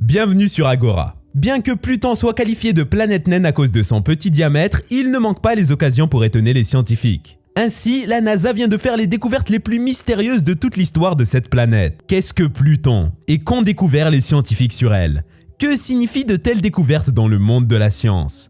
Bienvenue sur Agora. Bien que Pluton soit qualifié de planète naine à cause de son petit diamètre, il ne manque pas les occasions pour étonner les scientifiques. Ainsi, la NASA vient de faire les découvertes les plus mystérieuses de toute l'histoire de cette planète. Qu'est-ce que Pluton? Et qu'ont découvert les scientifiques sur elle? Que signifient de telles découvertes dans le monde de la science?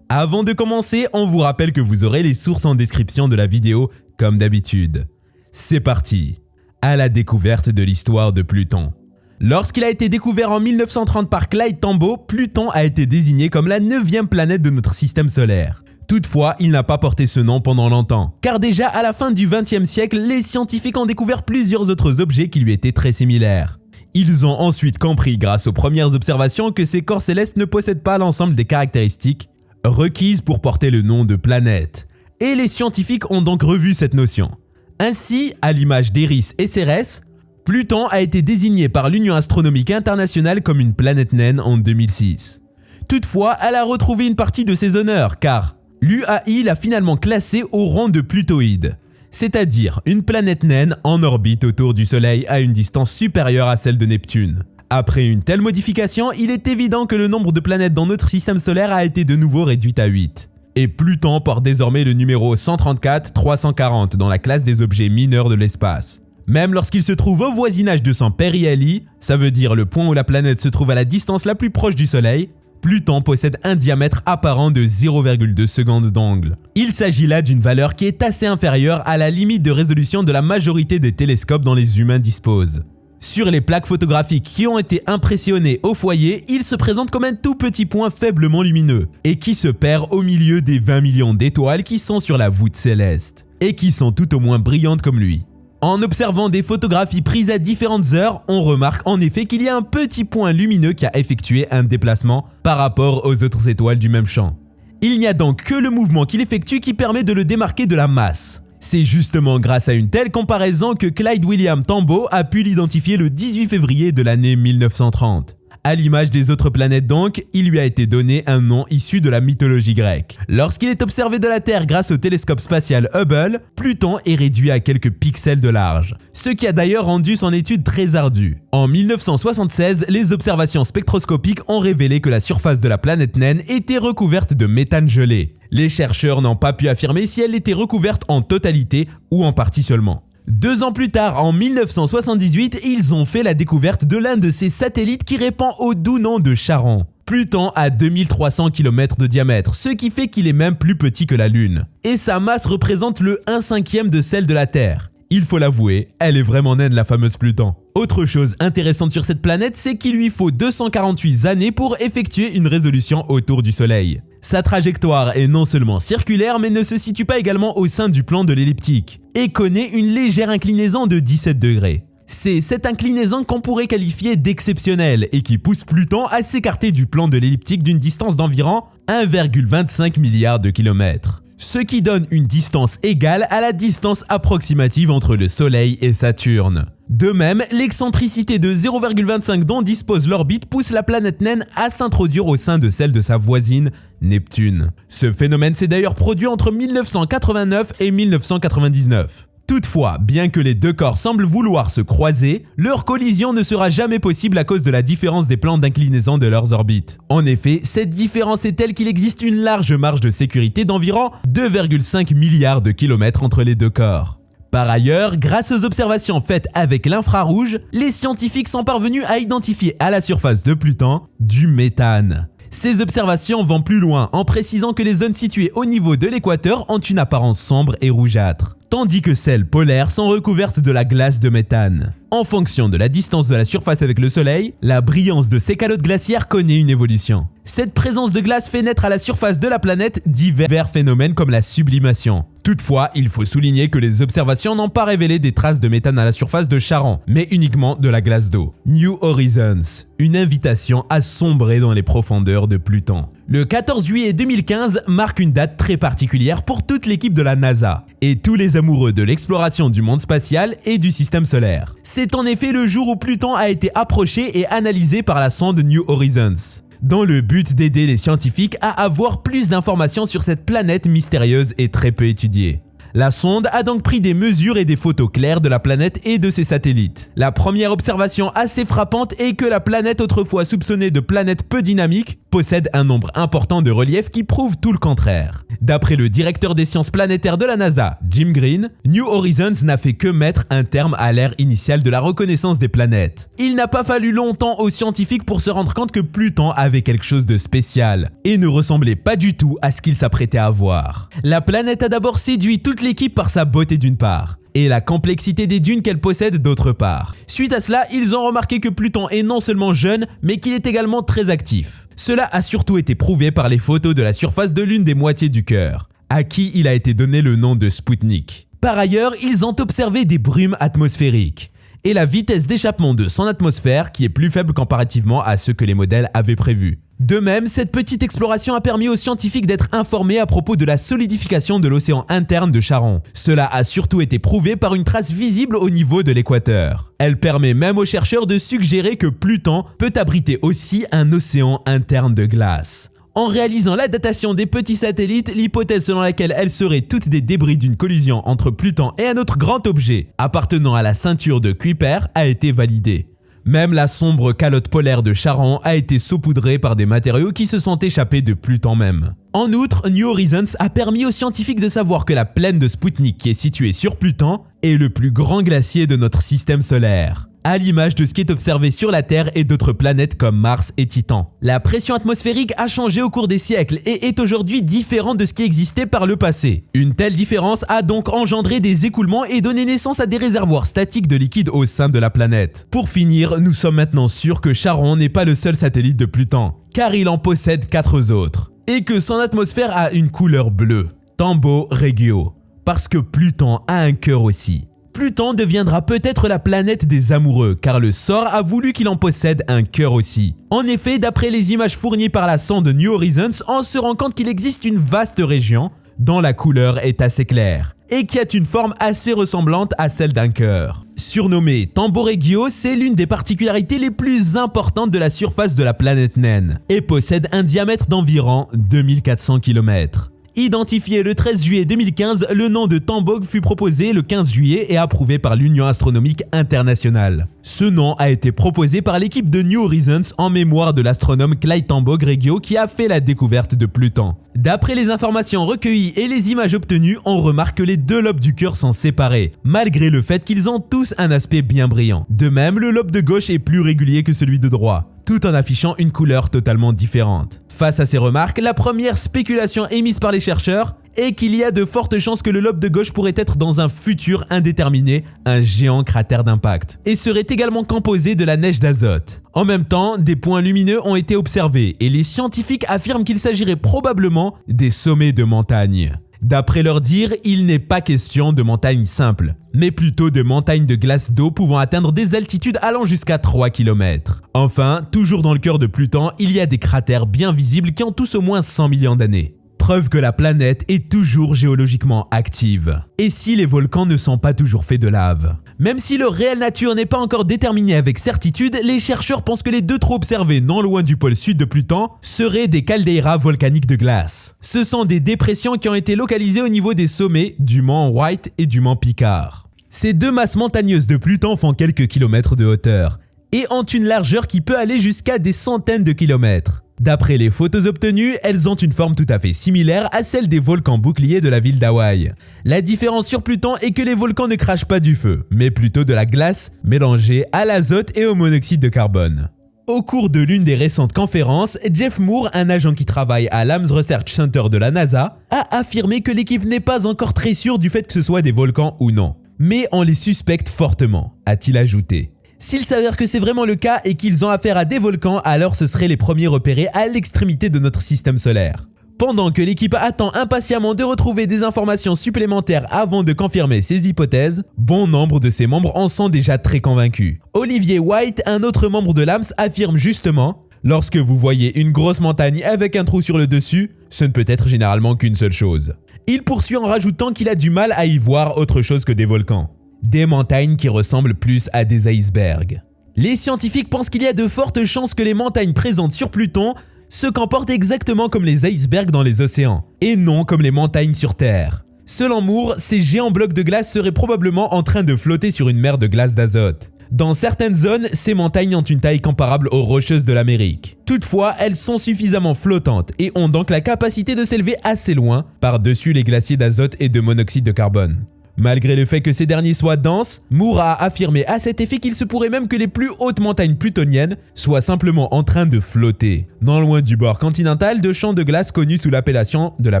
Avant de commencer, on vous rappelle que vous aurez les sources en description de la vidéo, comme d'habitude. C'est parti! À la découverte de l'histoire de Pluton. Lorsqu'il a été découvert en 1930 par Clyde Tombaugh, Pluton a été désigné comme la 9e planète de notre système solaire. Toutefois, il n'a pas porté ce nom pendant longtemps, car déjà à la fin du XXe siècle, les scientifiques ont découvert plusieurs autres objets qui lui étaient très similaires. Ils ont ensuite compris, grâce aux premières observations, que ces corps célestes ne possèdent pas l'ensemble des caractéristiques requises pour porter le nom de planète. Et les scientifiques ont donc revu cette notion. Ainsi, à l'image d'Eris et Cérès, Pluton a été désigné par l'Union astronomique internationale comme une planète naine en 2006. Toutefois, elle a retrouvé une partie de ses honneurs car l'UAI l'a finalement classée au rang de plutoïde, c'est-à-dire une planète naine en orbite autour du Soleil à une distance supérieure à celle de Neptune. Après une telle modification, il est évident que le nombre de planètes dans notre système solaire a été de nouveau réduit à 8. Et Pluton porte désormais le numéro 134-340 dans la classe des objets mineurs de l'espace. Même lorsqu'il se trouve au voisinage de son périhélie, ça veut dire le point où la planète se trouve à la distance la plus proche du Soleil, Pluton possède un diamètre apparent de 0,2 secondes d'angle. Il s'agit là d'une valeur qui est assez inférieure à la limite de résolution de la majorité des télescopes dont les humains disposent. Sur les plaques photographiques qui ont été impressionnées au foyer, il se présente comme un tout petit point faiblement lumineux et qui se perd au milieu des 20 millions d'étoiles qui sont sur la voûte céleste et qui sont tout au moins brillantes comme lui. En observant des photographies prises à différentes heures, on remarque en effet qu'il y a un petit point lumineux qui a effectué un déplacement par rapport aux autres étoiles du même champ. Il n'y a donc que le mouvement qu'il effectue qui permet de le démarquer de la masse. C'est justement grâce à une telle comparaison que Clyde William Tombaugh a pu l'identifier le 18 février de l'année 1930. À l'image des autres planètes donc, il lui a été donné un nom issu de la mythologie grecque. Lorsqu'il est observé de la Terre grâce au télescope spatial Hubble, Pluton est réduit à quelques pixels de large, ce qui a d'ailleurs rendu son étude très ardue. En 1976, les observations spectroscopiques ont révélé que la surface de la planète naine était recouverte de méthane gelé. Les chercheurs n'ont pas pu affirmer si elle était recouverte en totalité ou en partie seulement. 2 ans plus tard, en 1978, ils ont fait la découverte de l'un de ces satellites qui répand au doux nom de Charon. Pluton a 2300 km de diamètre, ce qui fait qu'il est même plus petit que la Lune. Et sa masse représente le 1/5 de celle de la Terre. Il faut l'avouer, elle est vraiment naine la fameuse Pluton. Autre chose intéressante sur cette planète, c'est qu'il lui faut 248 années pour effectuer une résolution autour du Soleil. Sa trajectoire est non seulement circulaire mais ne se situe pas également au sein du plan de l'elliptique et connaît une légère inclinaison de 17 degrés. C'est cette inclinaison qu'on pourrait qualifier d'exceptionnelle et qui pousse Pluton à s'écarter du plan de l'elliptique d'une distance d'environ 1,25 milliard de kilomètres. Ce qui donne une distance égale à la distance approximative entre le Soleil et Saturne. De même, l'excentricité de 0,25 dont dispose l'orbite pousse la planète naine à s'introduire au sein de celle de sa voisine, Neptune. Ce phénomène s'est d'ailleurs produit entre 1989 et 1999. Toutefois, bien que les deux corps semblent vouloir se croiser, leur collision ne sera jamais possible à cause de la différence des plans d'inclinaison de leurs orbites. En effet, cette différence est telle qu'il existe une large marge de sécurité d'environ 2,5 milliards de kilomètres entre les deux corps. Par ailleurs, grâce aux observations faites avec l'infrarouge, les scientifiques sont parvenus à identifier à la surface de Pluton du méthane. Ces observations vont plus loin en précisant que les zones situées au niveau de l'équateur ont une apparence sombre et rougeâtre, tandis que celles polaires sont recouvertes de la glace de méthane. En fonction de la distance de la surface avec le Soleil, la brillance de ces calottes glaciaires connaît une évolution. Cette présence de glace fait naître à la surface de la planète divers phénomènes comme la sublimation. Toutefois, il faut souligner que les observations n'ont pas révélé des traces de méthane à la surface de Charon, mais uniquement de la glace d'eau. New Horizons, une invitation à sombrer dans les profondeurs de Pluton. Le 14 juillet 2015 marque une date très particulière pour toute l'équipe de la NASA et tous les amoureux de l'exploration du monde spatial et du système solaire. C'est en effet le jour où Pluton a été approché et analysé par la sonde New Horizons, dans le but d'aider les scientifiques à avoir plus d'informations sur cette planète mystérieuse et très peu étudiée. La sonde a donc pris des mesures et des photos claires de la planète et de ses satellites. La première observation assez frappante est que la planète autrefois soupçonnée de planète peu dynamique possède un nombre important de reliefs qui prouvent tout le contraire. D'après le directeur des sciences planétaires de la NASA, Jim Green, New Horizons n'a fait que mettre un terme à l'ère initiale de la reconnaissance des planètes. Il n'a pas fallu longtemps aux scientifiques pour se rendre compte que Pluton avait quelque chose de spécial et ne ressemblait pas du tout à ce qu'il s'apprêtait à voir. La planète a d'abord séduit toute l'équipe par sa beauté d'une part, et la complexité des dunes qu'elle possède d'autre part. Suite à cela, ils ont remarqué que Pluton est non seulement jeune, mais qu'il est également très actif. Cela a surtout été prouvé par les photos de la surface de l'une des moitiés du cœur, à qui il a été donné le nom de Sputnik. Par ailleurs, ils ont observé des brumes atmosphériques et la vitesse d'échappement de son atmosphère qui est plus faible comparativement à ce que les modèles avaient prévu. De même, cette petite exploration a permis aux scientifiques d'être informés à propos de la solidification de l'océan interne de Charon. Cela a surtout été prouvé par une trace visible au niveau de l'équateur. Elle permet même aux chercheurs de suggérer que Pluton peut abriter aussi un océan interne de glace. En réalisant la datation des petits satellites, l'hypothèse selon laquelle elles seraient toutes des débris d'une collision entre Pluton et un autre grand objet appartenant à la ceinture de Kuiper a été validée. Même la sombre calotte polaire de Charon a été saupoudrée par des matériaux qui se sont échappés de Pluton même. En outre, New Horizons a permis aux scientifiques de savoir que la plaine de Sputnik qui est située sur Pluton est le plus grand glacier de notre système solaire, à l'image de ce qui est observé sur la Terre et d'autres planètes comme Mars et Titan. La pression atmosphérique a changé au cours des siècles et est aujourd'hui différente de ce qui existait par le passé. Une telle différence a donc engendré des écoulements et donné naissance à des réservoirs statiques de liquide au sein de la planète. Pour finir, nous sommes maintenant sûrs que Charon n'est pas le seul satellite de Pluton, car il en possède 4 autres, et que son atmosphère a une couleur bleue, Tambo Regio, parce que Pluton a un cœur aussi. Pluton deviendra peut-être la planète des amoureux, car le sort a voulu qu'il en possède un cœur aussi. En effet, d'après les images fournies par la sonde New Horizons, on se rend compte qu'il existe une vaste région dont la couleur est assez claire et qui a une forme assez ressemblante à celle d'un cœur. Surnommé Tambo Regio, c'est l'une des particularités les plus importantes de la surface de la planète naine et possède un diamètre d'environ 2400 km. Identifié le 13 juillet 2015, le nom de Tambo fut proposé le 15 juillet et approuvé par l'Union astronomique internationale. Ce nom a été proposé par l'équipe de New Horizons en mémoire de l'astronome Clyde Tambo Regio qui a fait la découverte de Pluton. D'après les informations recueillies et les images obtenues, on remarque que les 2 lobes du cœur sont séparés, malgré le fait qu'ils ont tous un aspect bien brillant. De même, le lobe de gauche est plus régulier que celui de droit, tout en affichant une couleur totalement différente. Face à ces remarques, la première spéculation émise par les chercheurs est qu'il y a de fortes chances que le lobe de gauche pourrait être dans un futur indéterminé un géant cratère d'impact et serait également composé de la neige d'azote. En même temps, des points lumineux ont été observés et les scientifiques affirment qu'il s'agirait probablement des sommets de montagnes. D'après leur dire, il n'est pas question de montagnes simples, mais plutôt de montagnes de glace d'eau pouvant atteindre des altitudes allant jusqu'à 3 km. Enfin, toujours dans le cœur de Pluton, il y a des cratères bien visibles qui ont tous au moins 100 millions d'années. Preuve que la planète est toujours géologiquement active. Et si les volcans ne sont pas toujours faits de lave? Même si leur réelle nature n'est pas encore déterminée avec certitude, les chercheurs pensent que les 2 trous observés non loin du pôle sud de Pluton seraient des caldeïras volcaniques de glace. Ce sont des dépressions qui ont été localisées au niveau des sommets du mont White et du mont Picard. Ces 2 masses montagneuses de Pluton font quelques kilomètres de hauteur et ont une largeur qui peut aller jusqu'à des centaines de kilomètres. D'après les photos obtenues, elles ont une forme tout à fait similaire à celle des volcans boucliers de la ville d'Hawaï. La différence sur Pluton est que les volcans ne crachent pas du feu, mais plutôt de la glace mélangée à l'azote et au monoxyde de carbone. Au cours de l'une des récentes conférences, Jeff Moore, un agent qui travaille à l'Ames Research Center de la NASA, a affirmé que l'équipe n'est pas encore très sûre du fait que ce soit des volcans ou non. Mais on les suspecte fortement, a-t-il ajouté. S'il s'avère que c'est vraiment le cas et qu'ils ont affaire à des volcans, alors ce seraient les premiers repérés à l'extrémité de notre système solaire. Pendant que l'équipe attend impatiemment de retrouver des informations supplémentaires avant de confirmer ses hypothèses, bon nombre de ses membres en sont déjà très convaincus. Olivier White, un autre membre de l'AMS, affirme justement « Lorsque vous voyez une grosse montagne avec un trou sur le dessus, ce ne peut être généralement qu'une seule chose. » Il poursuit en rajoutant qu'il a du mal à y voir autre chose que des volcans. Des montagnes qui ressemblent plus à des icebergs. Les scientifiques pensent qu'il y a de fortes chances que les montagnes présentes sur Pluton se comportent exactement comme les icebergs dans les océans, et non comme les montagnes sur Terre. Selon Moore, ces géants blocs de glace seraient probablement en train de flotter sur une mer de glace d'azote. Dans certaines zones, ces montagnes ont une taille comparable aux Rocheuses de l'Amérique. Toutefois, elles sont suffisamment flottantes et ont donc la capacité de s'élever assez loin par-dessus les glaciers d'azote et de monoxyde de carbone. Malgré le fait que ces derniers soient denses, Moore a affirmé à cet effet qu'il se pourrait même que les plus hautes montagnes plutoniennes soient simplement en train de flotter, non loin du bord continental de champs de glace connus sous l'appellation de la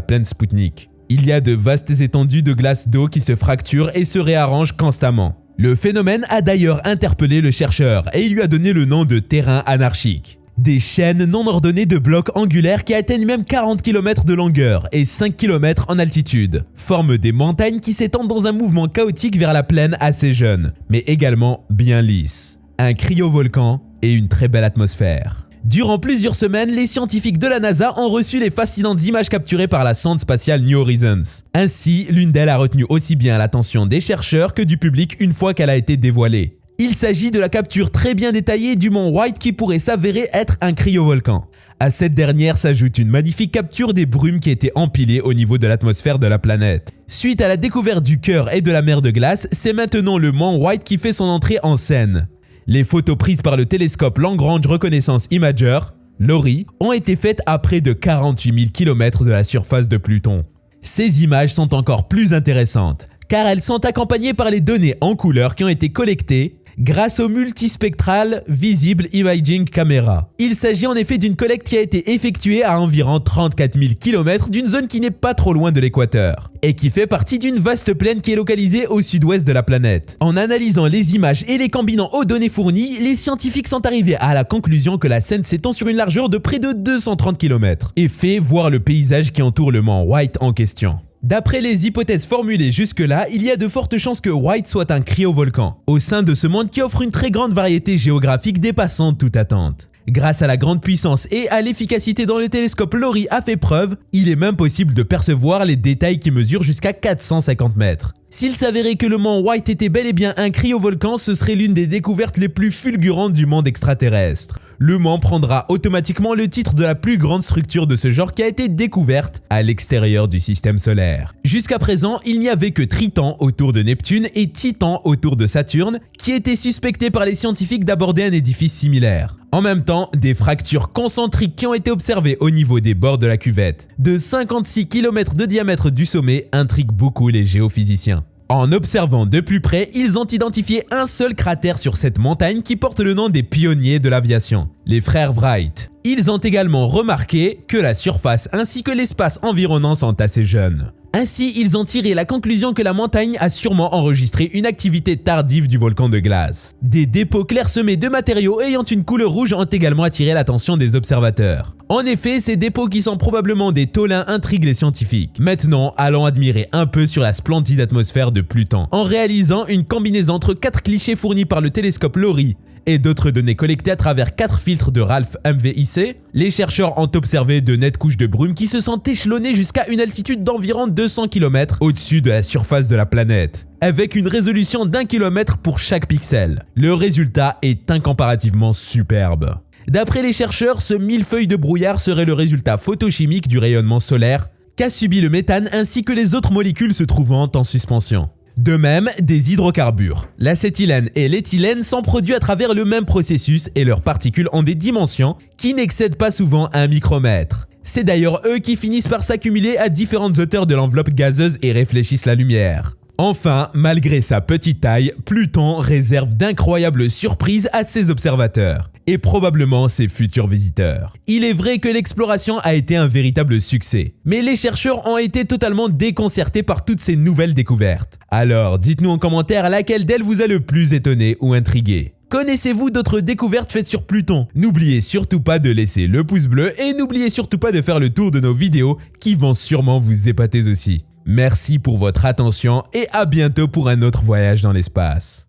plaine Spoutnik. Il y a de vastes étendues de glace d'eau qui se fracturent et se réarrangent constamment. Le phénomène a d'ailleurs interpellé le chercheur et il lui a donné le nom de terrain anarchique. Des chaînes non ordonnées de blocs angulaires qui atteignent même 40 km de longueur et 5 km en altitude forment des montagnes qui s'étendent dans un mouvement chaotique vers la plaine assez jeune, mais également bien lisse. Un cryovolcan et une très belle atmosphère. Durant plusieurs semaines, les scientifiques de la NASA ont reçu les fascinantes images capturées par la sonde spatiale New Horizons. Ainsi, l'une d'elles a retenu aussi bien l'attention des chercheurs que du public une fois qu'elle a été dévoilée. Il s'agit de la capture très bien détaillée du mont White qui pourrait s'avérer être un cryovolcan. À cette dernière s'ajoute une magnifique capture des brumes qui étaient empilées au niveau de l'atmosphère de la planète. Suite à la découverte du cœur et de la mer de glace, c'est maintenant le mont White qui fait son entrée en scène. Les photos prises par le télescope Long Range Reconnaissance Imager, LORI, ont été faites à près de 48 000 km de la surface de Pluton. Ces images sont encore plus intéressantes, car elles sont accompagnées par les données en couleur qui ont été collectées grâce au Multispectral Visible Imaging Camera. Il s'agit en effet d'une collecte qui a été effectuée à environ 34 000 km d'une zone qui n'est pas trop loin de l'équateur et qui fait partie d'une vaste plaine qui est localisée au sud-ouest de la planète. En analysant les images et les combinant aux données fournies, les scientifiques sont arrivés à la conclusion que la scène s'étend sur une largeur de près de 230 km et fait voir le paysage qui entoure le mont White en question. D'après les hypothèses formulées jusque-là, il y a de fortes chances que White soit un cryovolcan, au sein de ce monde qui offre une très grande variété géographique dépassant toute attente. Grâce à la grande puissance et à l'efficacité dont le télescope LORI a fait preuve, il est même possible de percevoir les détails qui mesurent jusqu'à 450 mètres. S'il s'avérait que le mont White était bel et bien un cryovolcan, ce serait l'une des découvertes les plus fulgurantes du monde extraterrestre. Le mont prendra automatiquement le titre de la plus grande structure de ce genre qui a été découverte à l'extérieur du système solaire. Jusqu'à présent, il n'y avait que Triton autour de Neptune et Titan autour de Saturne qui étaient suspectés par les scientifiques d'aborder un édifice similaire. En même temps, des fractures concentriques qui ont été observées au niveau des bords de la cuvette, de 56 km de diamètre du sommet, intriguent beaucoup les géophysiciens. En observant de plus près, ils ont identifié un seul cratère sur cette montagne qui porte le nom des pionniers de l'aviation, les frères Wright. Ils ont également remarqué que la surface ainsi que l'espace environnant sont assez jeunes. Ainsi, ils ont tiré la conclusion que la montagne a sûrement enregistré une activité tardive du volcan de glace. Des dépôts clairsemés de matériaux ayant une couleur rouge ont également attiré l'attention des observateurs. En effet, ces dépôts qui sont probablement des tholins intriguent les scientifiques. Maintenant, allons admirer un peu sur la splendide atmosphère de Pluton, en réalisant une combinaison entre 4 clichés fournis par le télescope LORI et d'autres données collectées à travers 4 filtres de Ralph MVIC, les chercheurs ont observé de nettes couches de brume qui se sont échelonnées jusqu'à une altitude d'environ 200 km au-dessus de la surface de la planète, avec une résolution d'1 km pour chaque pixel. Le résultat est incomparativement superbe. D'après les chercheurs, ce millefeuille de brouillard serait le résultat photochimique du rayonnement solaire qu'a subi le méthane ainsi que les autres molécules se trouvant en suspension. De même, des hydrocarbures. L'acétylène et l'éthylène sont produits à travers le même processus et leurs particules ont des dimensions qui n'excèdent pas souvent 1 micromètre. C'est d'ailleurs eux qui finissent par s'accumuler à différentes hauteurs de l'enveloppe gazeuse et réfléchissent la lumière. Enfin, malgré sa petite taille, Pluton réserve d'incroyables surprises à ses observateurs et probablement ses futurs visiteurs. Il est vrai que l'exploration a été un véritable succès, mais les chercheurs ont été totalement déconcertés par toutes ces nouvelles découvertes. Alors, dites-nous en commentaire laquelle d'elles vous a le plus étonné ou intrigué. Connaissez-vous d'autres découvertes faites sur Pluton? N'oubliez surtout pas de laisser le pouce bleu et n'oubliez surtout pas de faire le tour de nos vidéos qui vont sûrement vous épater aussi. Merci pour votre attention et à bientôt pour un autre voyage dans l'espace.